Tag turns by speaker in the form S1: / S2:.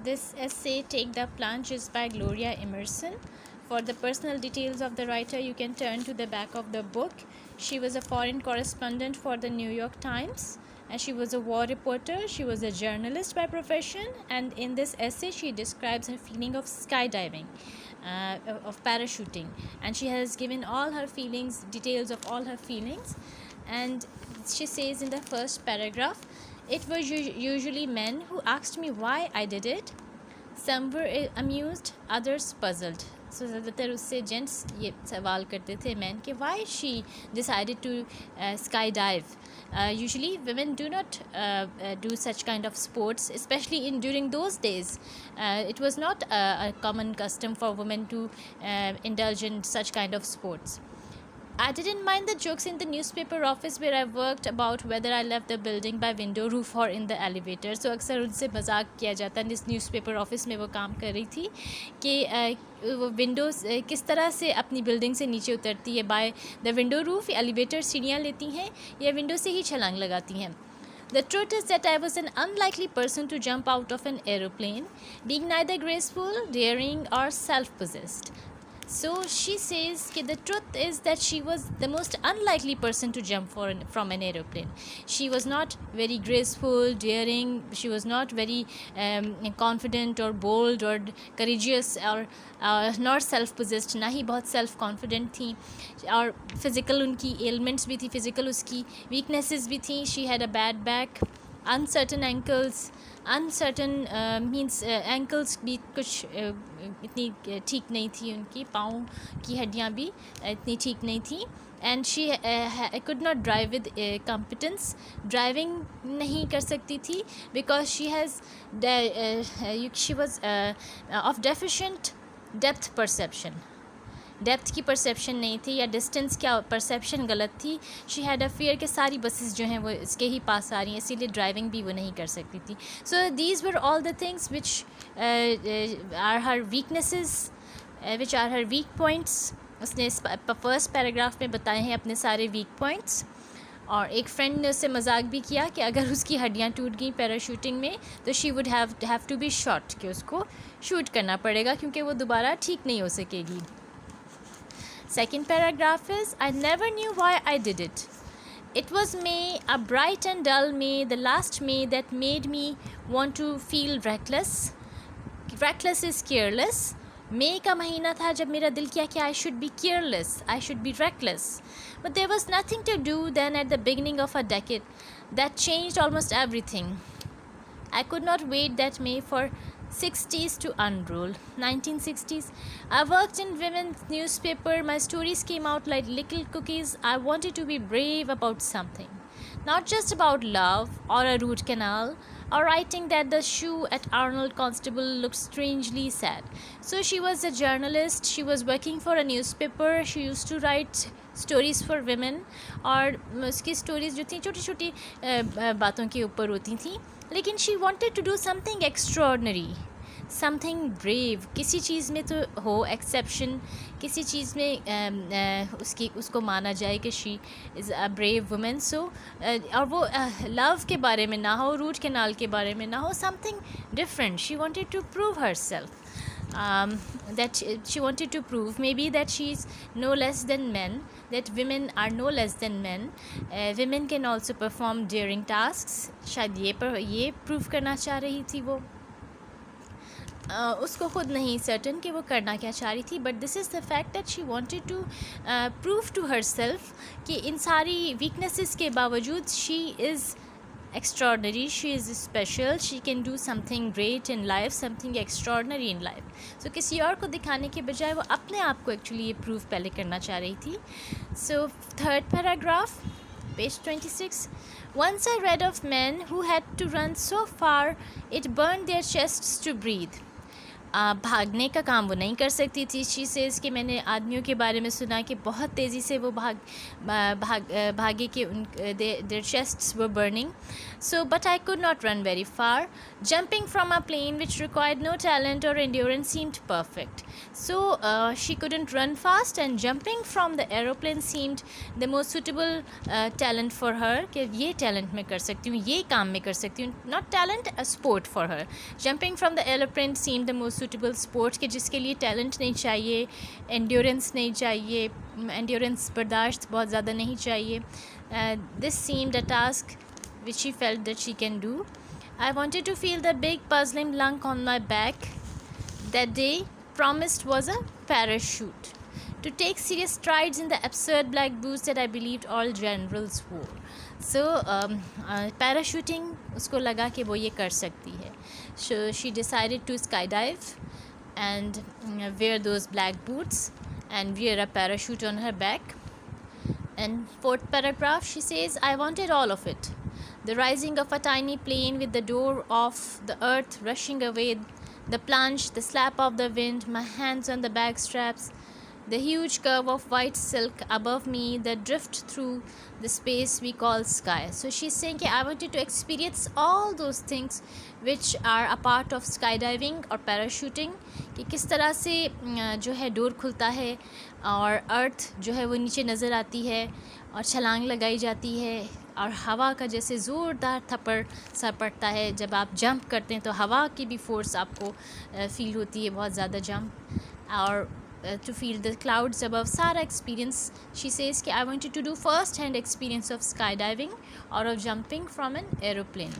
S1: This essay, Take the Plunge, is by Gloria Emerson. For the personal details of the writer, you can turn to the back of the book. She was a foreign correspondent for the New York Times, and she was a war reporter. She was a journalist by profession, and in this essay, she describes her feeling of skydiving, of parachuting, and she has given all her feelings, details of all her feelings. And she says in the first paragraph, it was usually men who asked me why I did it. Some were amused, others puzzled. So ज़्यादातर उससे gents ये सवाल करते थे man कि why she decided to skydive. Usually women do not do such kind of sports, especially during those days. It was not a common custom for women to indulge in such kind of sports. I didn't mind the jokes in the newspaper office where I worked about whether I left the building by window, roof or in the elevator. So अक्सर उनसे मजाक किया जाता है. जिस newspaper office में वो काम कर रही थी कि वो विंडोज़ किस तरह से अपनी बिल्डिंग से नीचे उतरती है, by the window roof, elevator सीढ़ियाँ लेती हैं या विंडो से ही छलांग लगाती हैं. The truth is that I was an unlikely person to jump out of an aeroplane, being neither graceful, daring or self-possessed. So she says that the truth is that she was the most unlikely person to jump from an aeroplane. She was not very graceful, daring. She was not very confident or bold or courageous or not self-possessed. ना ही बहुत self-confident थी. और physical उनकी ailments भी थी, physical उसकी weaknesses भी थी. She had a bad back, uncertain ankles. Uncertain means ankles भी कुछ इतनी ठीक नहीं थी, उनकी पाँव की हड्डियाँ भी इतनी ठीक नहीं थी. And she could not drive with competence. Driving नहीं कर सकती थी because she was of deficient depth perception. Depth की परसेप्शन नहीं थी या डिस्टेंस क्या परसेप्शन गलत थी. शी हैड अ फियर कि सारी बसेस जो हैं वो इसके ही पास आ रही हैं, इसीलिए ड्राइविंग भी वो नहीं कर सकती थी. So these were all the things which are her weaknesses, which are her weak points. उसने फर्स्ट पैराग्राफ में बताए हैं अपने सारे वीक पॉइंट्स. और एक फ्रेंड ने उससे मजाक भी किया कि अगर उसकी हड्डियाँ टूट गई पैराशूटिंग में तो she would have to be shot, कि उसको शूट करना पड़ेगा क्योंकि वो दोबारा ठीक नहीं हो सकेगी. Second paragraph is, I never knew why I did it. It was May, a bright and dull May, the last May that made me want to feel reckless. Reckless is careless. May का महीना था जब मेरा दिल किया कि I should be careless, I should be reckless. But there was nothing to do then at the beginning of a decade that changed almost everything. I could not wait that May for 60s to unroll. 1960s. I worked in women's newspaper. My stories came out like little cookies. I wanted to be brave about something. Not just about love or a root canal or writing that the shoe at Arnold Constable looked strangely sad. So she was a journalist. She was working for a newspaper. She used to write stories for women और उसकी stories जो थी छोटी छोटी बातों के ऊपर होती थी. लेकिन she wanted to do something extraordinary, something brave. किसी चीज़ में तो हो एक्सेप्शन, किसी चीज़ में उसको माना जाए कि she is a brave women. So और वो लव के बारे में ना हो, रूट कैनाल के बारे में ना हो, something different. She wanted to prove herself. That she wanted to prove maybe that she is no less than men, that women are no less than men. Women can also perform daring tasks. शायद ये prove करना चाह रही थी वो. उसको खुद नहीं सर्टन कि वो करना क्या चाह रही थी, but this is the fact that she wanted to prove to herself कि इन सारी वीकनेसेस के बावजूद she is extraordinary, she is special, she can do something great in life, something extraordinary in life. So किसी और को दिखाने के बजाय वो अपने आप को एक्चुअली ये प्रूव पहले करना चाह रही थी. So third paragraph, page 26. Once I read of men who had to run so far it burned their chests to breathe. भागने का काम वो नहीं कर सकती थी। शी सेज़ कि मैंने आदमियों के बारे में सुना कि बहुत तेज़ी से वो भागे कि their chests were burning, so but I could not run very far. Jumping from a plane which required no talent or endurance seemed perfect. So she couldn't run fast, and jumping from the aeroplane seemed the most suitable talent for her. कि ये talent मैं कर सकती हूँ, ये काम मैं कर सकती हूँ. Not talent, a sport for her. Jumping from the aeroplane seemed the most suitable sport कि जिसके लिए talent नहीं चाहिए, endurance नहीं चाहिए, endurance बर्दाश्त बहुत ज़्यादा नहीं चाहिए. This seemed a task which she felt that she can do. I wanted to feel the big puzzling lump on my back. That day promised was a parachute. To take serious strides in the absurd black boots that I believed all generals wore. So parachuting उसको लगा कि वो ये कर सकती है. So she decided to skydive and wear those black boots and wear a parachute on her back. And fourth paragraph, she says, I wanted all of it. The rising of a tiny plane with the door off, the earth rushing away, the plunge, the slap of the wind, my hands on the bag straps, the huge curve of white silk above me, the drift through the space we call sky. So she's saying कि I wanted to experience all those things which are a part of skydiving or parachuting, कि किस तरह से जो है door खुलता है और अर्थ जो है वो नीचे नज़र आती है और छलांग लगाई जाती है और हवा का जैसे ज़ोरदार थप्पड़ सा पड़ता है जब आप जंप करते हैं, तो हवा की भी फोर्स आपको फील होती है, बहुत ज़्यादा जंप. और to feel the clouds above, सारा experience. She says कि I wanted to do first hand experience of skydiving or of jumping from an aeroplane.